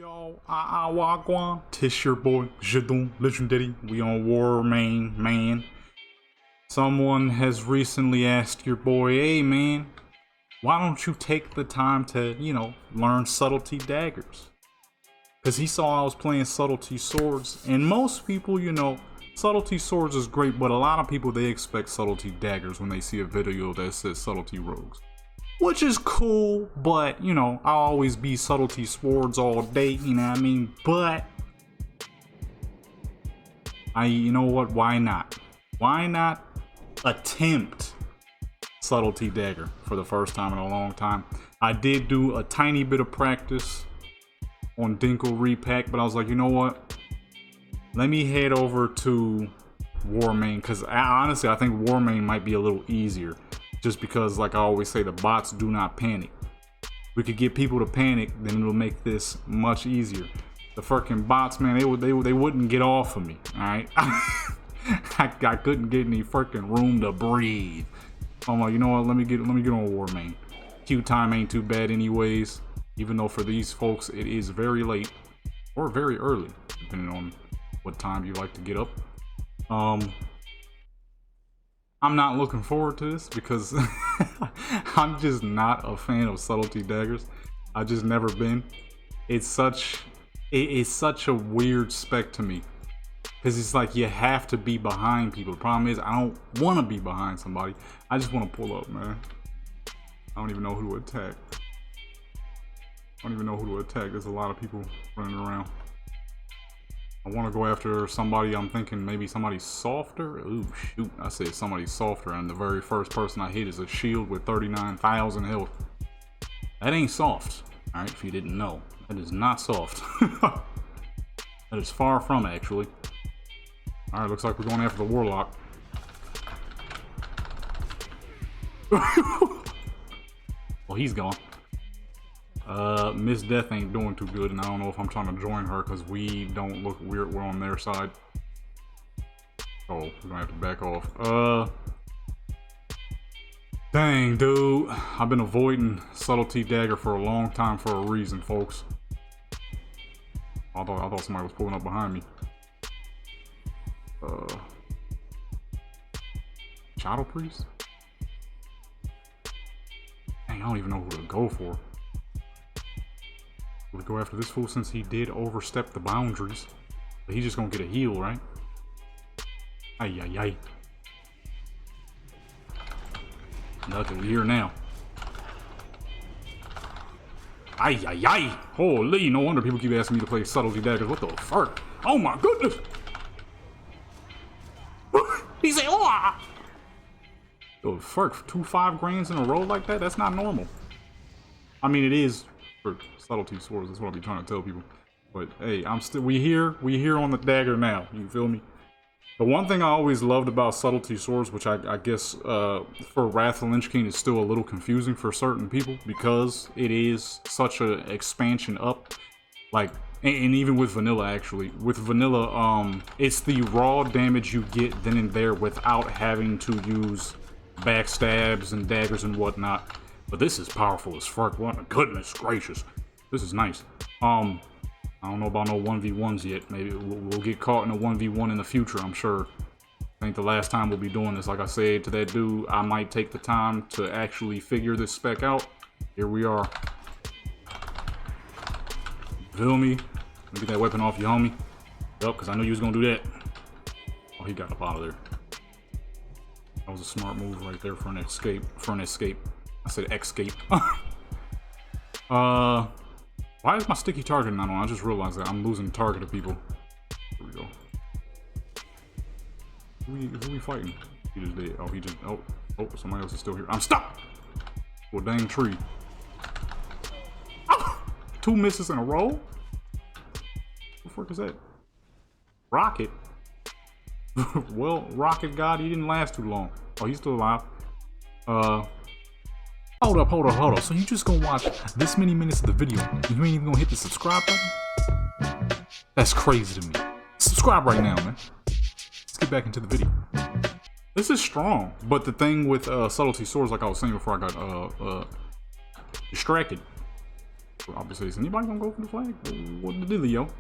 Yo, wagwan, Tish your boy, Jadon, Legendary. We on Warmane, man. Someone has recently asked your boy, hey man, why don't you take the time to, learn subtlety daggers? Because he saw I was playing subtlety swords, and most people, subtlety swords is great, but a lot of people, they expect subtlety daggers when they see a video that says subtlety rogues. Which is cool, but, I'll always be subtlety swords all day, you know what I mean? But, you know what, why not? Why not attempt subtlety dagger for the first time in a long time? I did do a tiny bit of practice on Dinkle repack, but I was like, you know what? Let me head over to Warmane, because honestly, I think Warmane might be a little easier. Just because, like I always say, the bots do not panic. We could get people to panic, then it'll make this much easier. The freaking bots, man, they wouldn't get off of me. All right, I couldn't get any freaking room to breathe. I'm like, you know what? Let me get on Warmane. Queue time ain't too bad, anyways. Even though for these folks it is very late or very early, depending on what time you like to get up. I'm not looking forward to this because I'm just not a fan of subtlety daggers. I've just never been. It's such a weird spec to me because it's like you have to be behind people. The problem is I don't want to be behind somebody. I just want to pull up, man. I don't even know who to attack. There's a lot of people running around. I want to go after somebody. I'm thinking maybe somebody softer. Ooh, shoot. I said somebody softer, and the very first person I hit is a shield with 39,000 health. That ain't soft. Alright, if you didn't know. That is not soft. That is far from, actually. Alright, looks like we're going after the warlock. Well, he's gone. Miss Death ain't doing too good, and I don't know if I'm trying to join her because we don't look weird. We're on their side. Oh, we're gonna have to back off. Dang, dude. I've been avoiding subtlety dagger for a long time for a reason, folks. I thought somebody was pulling up behind me. Shadow Priest? Dang, I don't even know who to go for. We go after this fool since he did overstep the boundaries. But he's just gonna get a heal, right? Ay, ay, ay. Nothing, we're here now. Ay, ay, ay. Holy, no wonder people keep asking me to play subtlety daggers. What the fuck? Oh my goodness. He said, oh. The fuck, 2 5 grands in a row like that? That's not normal. I mean, it is for subtlety swords, that's what I be trying to tell people. But hey, we here on the dagger now, you feel me? The one thing I always loved about subtlety swords, which I guess for Wrath of the Lich King is still a little confusing for certain people because it is such an expansion up, like, and even with vanilla, actually with vanilla, it's the raw damage you get then and there without having to use backstabs and daggers and whatnot. But this is powerful as fuck. What, goodness gracious. This is nice. I don't know about no 1v1s yet. Maybe we'll get caught in a 1v1 in the future, I'm sure. I think the last time we'll be doing this, like I said to that dude, I might take the time to actually figure this spec out. Here we are. Feel me? Let me get that weapon off you, homie. Yup, because I knew you was gonna do that. Oh, he got up out of there. That was a smart move right there for an escape. I said escape. Why is my sticky target not on? I just realized that I'm losing target to people. Here we go. Who we fighting? He just did. Oh, somebody else is still here. I'm stuck! Well, dang tree. Oh, 2 misses in a row? What the fuck is that? Rocket? Well, Rocket God, he didn't last too long. Oh, he's still alive. Hold up. So you just gonna watch this many minutes of the video and you ain't even gonna hit the subscribe button? That's crazy to me. Subscribe right now, man. Let's get back into the video. This is strong, but the thing with subtlety swords, like I was saying before I got distracted, Obviously, is anybody gonna go for the flag? What the dealio?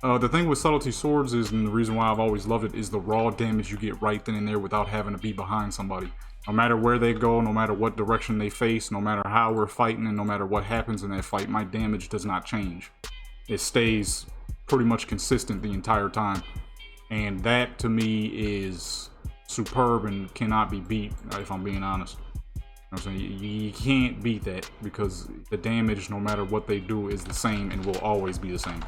The thing with Subtlety Swords is, and the reason why I've always loved it, is the raw damage you get right then and there without having to be behind somebody. No matter where they go, no matter what direction they face, no matter how we're fighting, and no matter what happens in that fight, my damage does not change. It stays pretty much consistent the entire time. And that, to me, is superb and cannot be beat, if I'm being honest. You know what I'm saying? You can't beat that, because the damage, no matter what they do, is the same and will always be the same.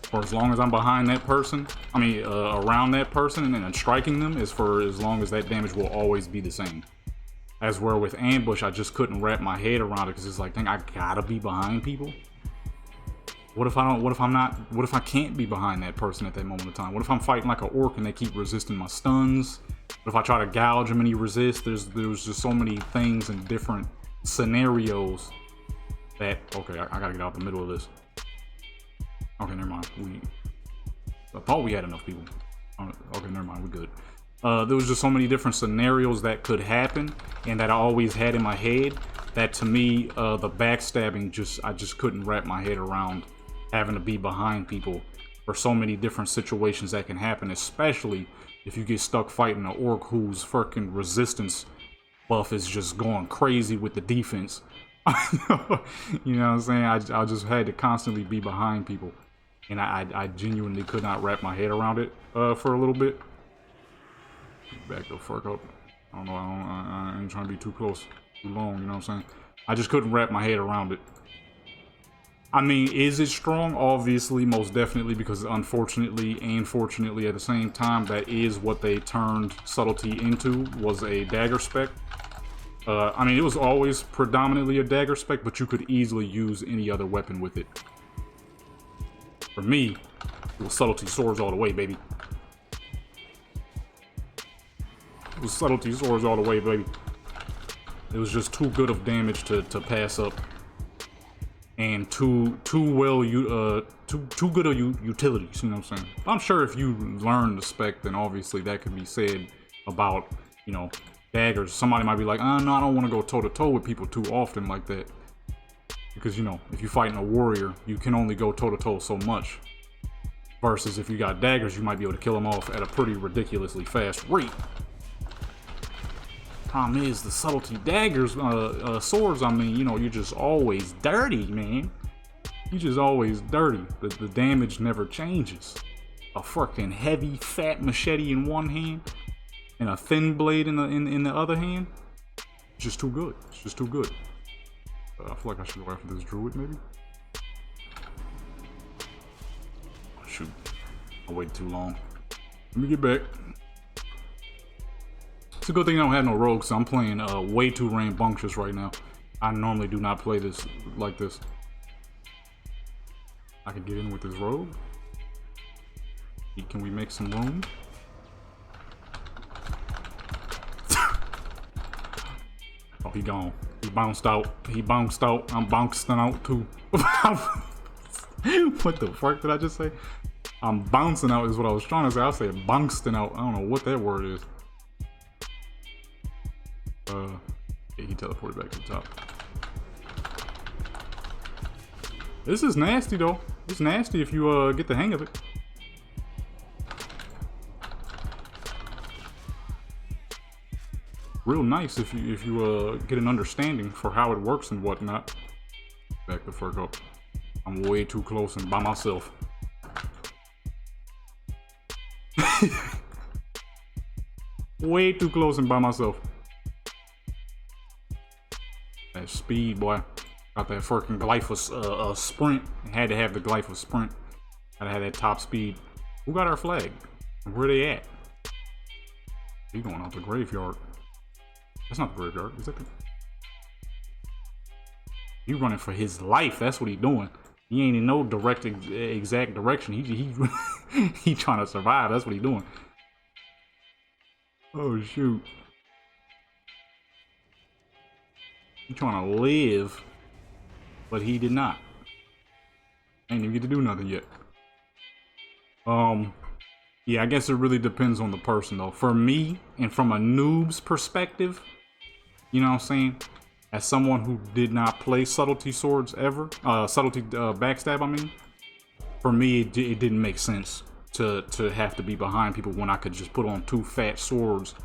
For as long as I'm behind that person, around that person and then striking them, is for as long as that damage will always be the same. As where with ambush, I just couldn't wrap my head around it, because it's like, dang, I gotta be behind people. What if I don't? What if I'm not? What if I can't be behind that person at that moment of time? What if I'm fighting like an orc and they keep resisting my stuns? What if I try to gouge him and he resists? There's just so many things and different scenarios that, okay, I gotta get out the middle of this. Okay, never mind. I thought we had enough people. Okay, never mind. We're good. There was just so many different scenarios that could happen, and that I always had in my head, that to me, the backstabbing, I just couldn't wrap my head around having to be behind people for so many different situations that can happen, especially if you get stuck fighting an orc whose freaking resistance buff is just going crazy with the defense. You know what I'm saying? I just had to constantly be behind people, and I genuinely could not wrap my head around it for a little bit. Back the fuck up. I don't know, I ain't trying to be too close too long, you know what I'm saying? I just couldn't wrap my head around it. I mean, is it strong? Obviously, most definitely, because unfortunately and fortunately at the same time, that is what they turned Subtlety into, was a dagger spec. I mean, it was always predominantly a dagger spec, but you could easily use any other weapon with it. For me, it was Subtlety Swords all the way, baby. It was Subtlety Swords all the way, baby. It was just too good of damage to pass up. And too good of utilities, you know what I'm saying? I'm sure if you learn the spec, then obviously that could be said about, you know, daggers. Somebody might be like, no, I don't want to go toe-to-toe with people too often like that. Because, you know, if you're fighting a warrior, you can only go toe-to-toe so much. Versus if you got daggers, you might be able to kill them off at a pretty ridiculously fast rate. Problem is, the Subtlety daggers, swords, I mean, you know, you're just always dirty, man. You're just always dirty. The damage never changes. A fucking heavy, fat machete in one hand, and a thin blade in the other hand. It's just too good. It's just too good. I feel like I should go after this druid, maybe. Oh, shoot. I waited too long. Let me get back. It's a good thing I don't have no rogues, so I'm playing way too rambunctious right now. I normally do not play this like this. I can get in with this rogue. Can we make some room? Oh, he gone. He bounced out. He bounced out. I'm bouncing out too. What the fuck did I just say? I'm bouncing out is what I was trying to say. I said bouncing out. I don't know what that word is. Yeah, he teleported back to the top. This is nasty though. It's nasty if you get the hang of it. Real nice if you get an understanding for how it works and whatnot. Back the fuck up. I'm way too close and by myself. Way too close and by myself. That speed, boy. Got that freaking glyphos sprint. Had to have the glyphos sprint. Gotta have that top speed. Who got our flag? Where they at? He going out the graveyard. That's not the graveyard. Is that the... He running for his life. That's what he doing. He ain't in no exact direction. He trying to survive. That's what he doing. Oh shoot. He trying to live, but he did not. Ain't even get to do nothing yet. Yeah, I guess it really depends on the person though. For me, and from a noob's perspective, you know what I'm saying? as someone who did not play subtlety swords ever, subtlety backstab, I mean, for me, it didn't make sense to have to be behind people when I could just put on 2 fat swords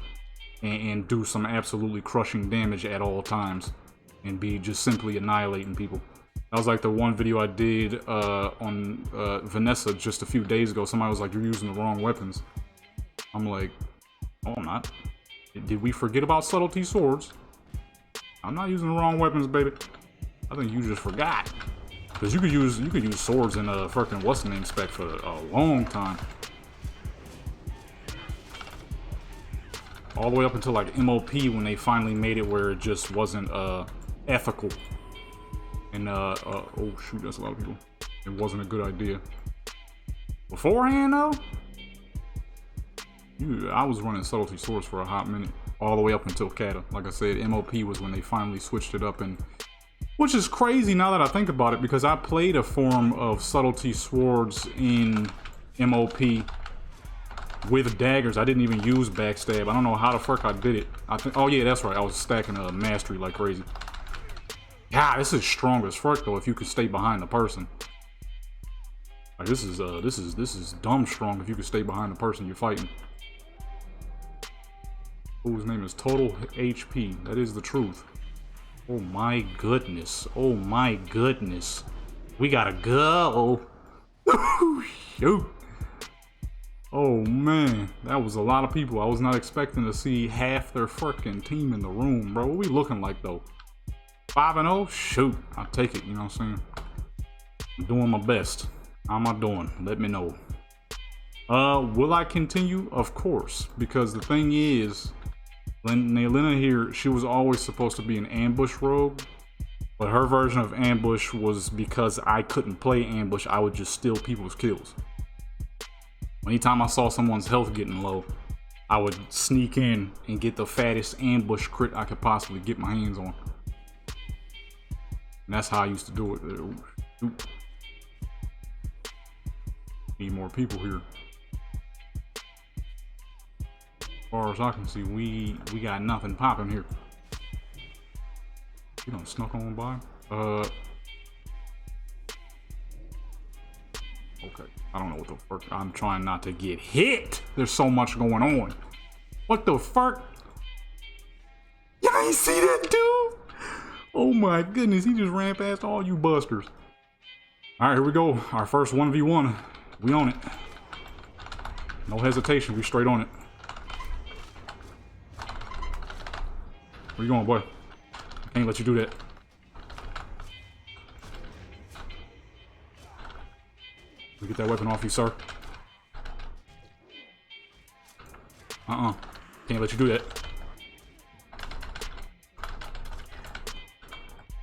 and do some absolutely crushing damage at all times and be just simply annihilating people. That was like the one video I did on Vanessa just a few days ago. Somebody was like, "You're using the wrong weapons." I'm like, "Oh, I'm not. Did we forget about subtlety swords? I'm not using the wrong weapons, baby. I think you just forgot." Because you could use swords in a freaking what's the name spec for a long time. All the way up until like MOP when they finally made it where it just wasn't ethical. And oh shoot, that's a lot of people. It wasn't a good idea. Beforehand though, I was running subtlety swords for a hot minute. All the way up until Kata. Like I said, MOP was when they finally switched it up, and which is crazy now that I think about it, because I played a form of subtlety swords in MOP with daggers. I didn't even use backstab. I don't know how the fuck I did it. I think, oh yeah, that's right. I was stacking a mastery like crazy. God, this is strong as fuck though if you could stay behind the person. Like this is dumb strong if you could stay behind the person you're fighting. Whose name is Total HP. That is the truth. Oh my goodness. Oh my goodness. We gotta go. Shoot. Oh man, that was a lot of people. I was not expecting to see half their fucking team in the room, bro. What we looking like though? 5-0? Shoot, I'll take it, you know what I'm saying? I'm doing my best. How am I doing? Let me know. Will I continue? Of course, because the thing is, Naylina here, she was always supposed to be an ambush rogue, but her version of ambush was because I couldn't play ambush, I would just steal people's kills. Anytime I saw someone's health getting low, I would sneak in and get the fattest ambush crit I could possibly get my hands on. And that's how I used to do it. Ooh. Need more people here. As far as I can see, we got nothing popping here. You done snuck on by? Okay, I don't know what the fuck. I'm trying not to get hit. There's so much going on. What the fuck? You ain't see that dude? Oh my goodness, he just ran past all you busters. All right, here we go. Our first 1v1. We on it. No hesitation, we straight on it. Where you going, boy? I can't let you do that. Let me get that weapon off you, sir. Can't let you do that.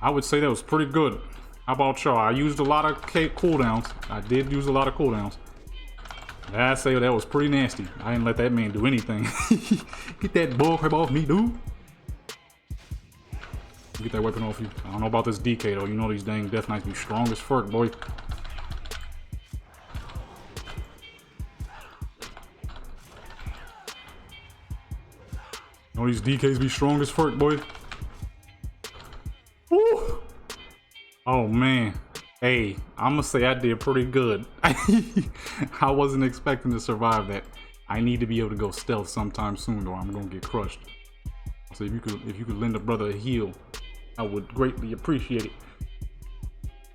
I would say that was pretty good. How about y'all? I used a lot of cooldowns. I did use a lot of cooldowns. I'd say that was pretty nasty. I didn't let that man do anything. Get that bullcrap off me, dude. Get that weapon off you. I don't know about this DK though. You know these dang Death Knights be strong as fuck, boy. You know these DKs be strong as fuck, boy. Woo! Oh man, hey, I'ma say I did pretty good. I wasn't expecting to survive that. I need to be able to go stealth sometime soon, or I'm gonna get crushed. So if you could lend a brother a heal, I would greatly appreciate it.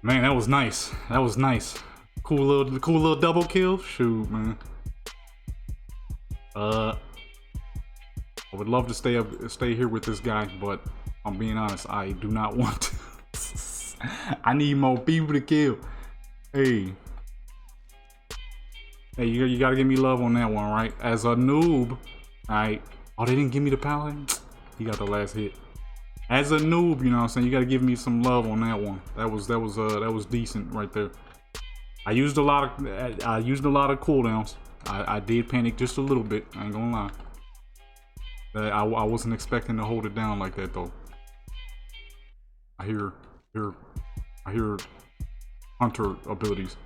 Man, that was nice. That was nice. Cool little double kill. Shoot, man. I would love to stay here with this guy, but I'm being honest, I do not want to. I need more people to kill. Hey, you gotta give me love on that one, right? As a noob, alright. Oh, they didn't give me the paladin. He got the last hit. As a noob, you know what I'm saying, you gotta give me some love on that one. That was decent right there. I used a lot of cooldowns. I did panic just a little bit. I ain't gonna lie. I wasn't expecting to hold it down like that though. I hear hunter abilities.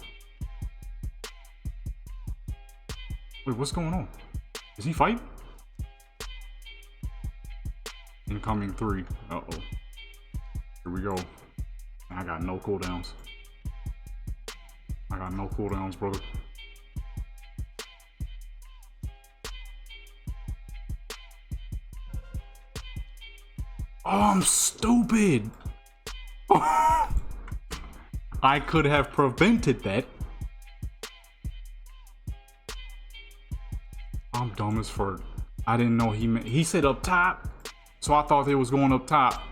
Wait, what's going on? Is he fighting? Incoming 3. Uh-oh. Here we go. I got no cooldowns. I got no cooldowns, brother. Oh, I'm stupid. I could have prevented that. I'm dumb as fuck. I didn't know he said up top, so I thought they was going up top.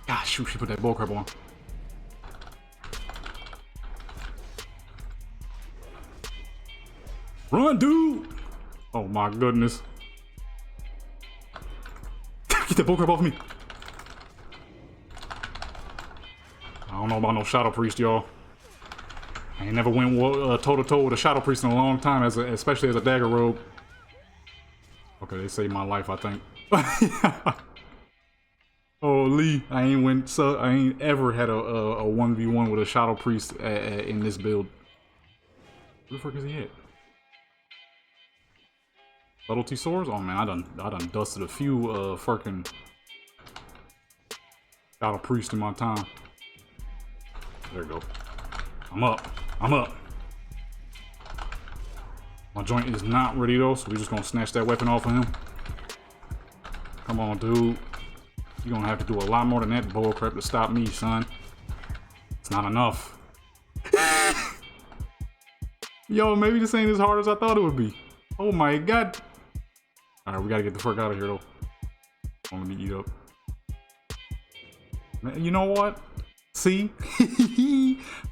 Ah, shoot, she put that bullcrap on. Run, dude! Oh my goodness. Get that bullcrap off me. I don't know about no Shadow Priest, y'all. I ain't never went toe-to-toe with a Shadow Priest in a long time, especially as a dagger rogue. Okay, they saved my life, I think. Holy, I ain't ever had a 1v1 with a Shadow Priest in this build. Where the fuck is he at? Subtlety swords? Oh man, I done dusted a few fucking Shadow Priest in my time. There we go. I'm up. I'm up. My joint is not ready though, so we're just gonna snatch that weapon off of him. Come on, dude. You're gonna have to do a lot more than that bullcrap to stop me, son. It's not enough. Yo, maybe this ain't as hard as I thought it would be. Oh my god. Alright, we gotta get the fuck out of here though. Let me eat up. You know what? See?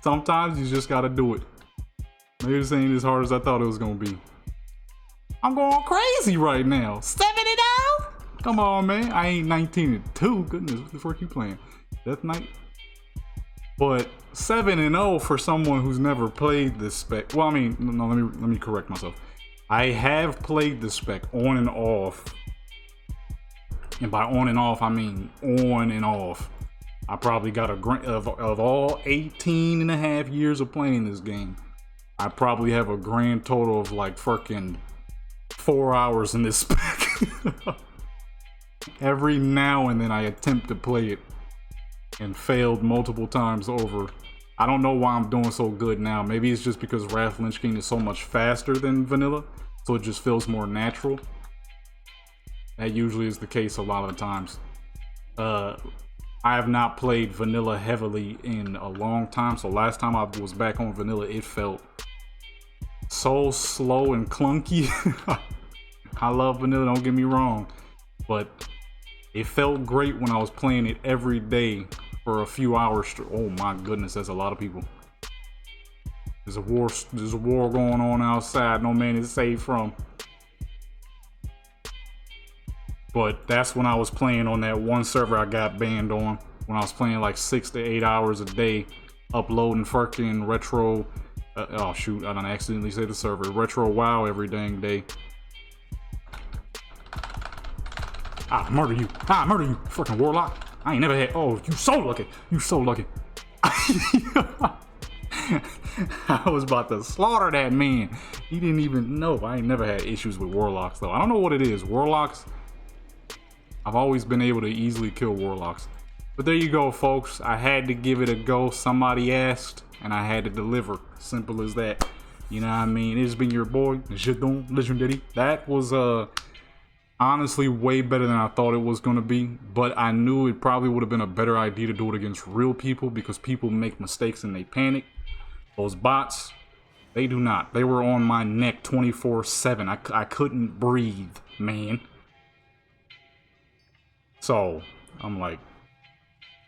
Sometimes you just gotta do it. Maybe this ain't as hard as I thought it was gonna be. I'm going crazy right now. 7-0? Come on, man. I ain't 19-2. Goodness, what the fuck you playing? Death Knight? But 7-0 for someone who's never played this spec. Well, I mean, no, let me correct myself. I have played this spec on and off. And by on and off, I mean on and off. I probably got a of all 18 and a half years of playing this game, I probably have a grand total of like fucking 4 hours in this spec. Every now and then I attempt to play it and failed multiple times over. I don't know why I'm doing so good now. Maybe it's just because Wrath Lich King is so much faster than vanilla, so it just feels more natural. That usually is the case a lot of the times. I have not played vanilla heavily in a long time, so last time I was back on vanilla, it felt so slow and clunky. I love vanilla, don't get me wrong, but it felt great when I was playing it every day for a few hours. Oh my goodness, that's a lot of people. There's a war going on outside no man is safe from. But that's when I was playing on that one server I got banned on. When I was playing like 6 to 8 hours a day, uploading fucking retro. Oh shoot, I done accidentally say the server. Retro WoW every dang day. I murder you. I murder you, fucking warlock. I ain't never had. Oh, you so lucky. You so lucky. I was about to slaughter that man. He didn't even know. I ain't never had issues with warlocks though. I don't know what it is. Warlocks. I've always been able to easily kill warlocks. But there you go, folks. I had to give it a go. Somebody asked, and I had to deliver. Simple as that. You know what I mean? It's been your boy, LEGENDxCULT. That was honestly way better than I thought it was going to be. But I knew it probably would have been a better idea to do it against real people, because people make mistakes and they panic. Those bots, they do not. They were on my neck 24/7. I couldn't breathe, man. So, I'm like,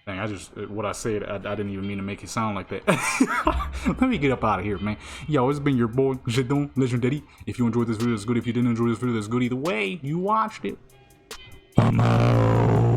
dang, what I said, I didn't even mean to make it sound like that. Let me get up out of here, man. Yo, it's been your boy, LEGENDxCULT. If you enjoyed this video, that's good. If you didn't enjoy this video, that's good either way. You watched it. I'm out.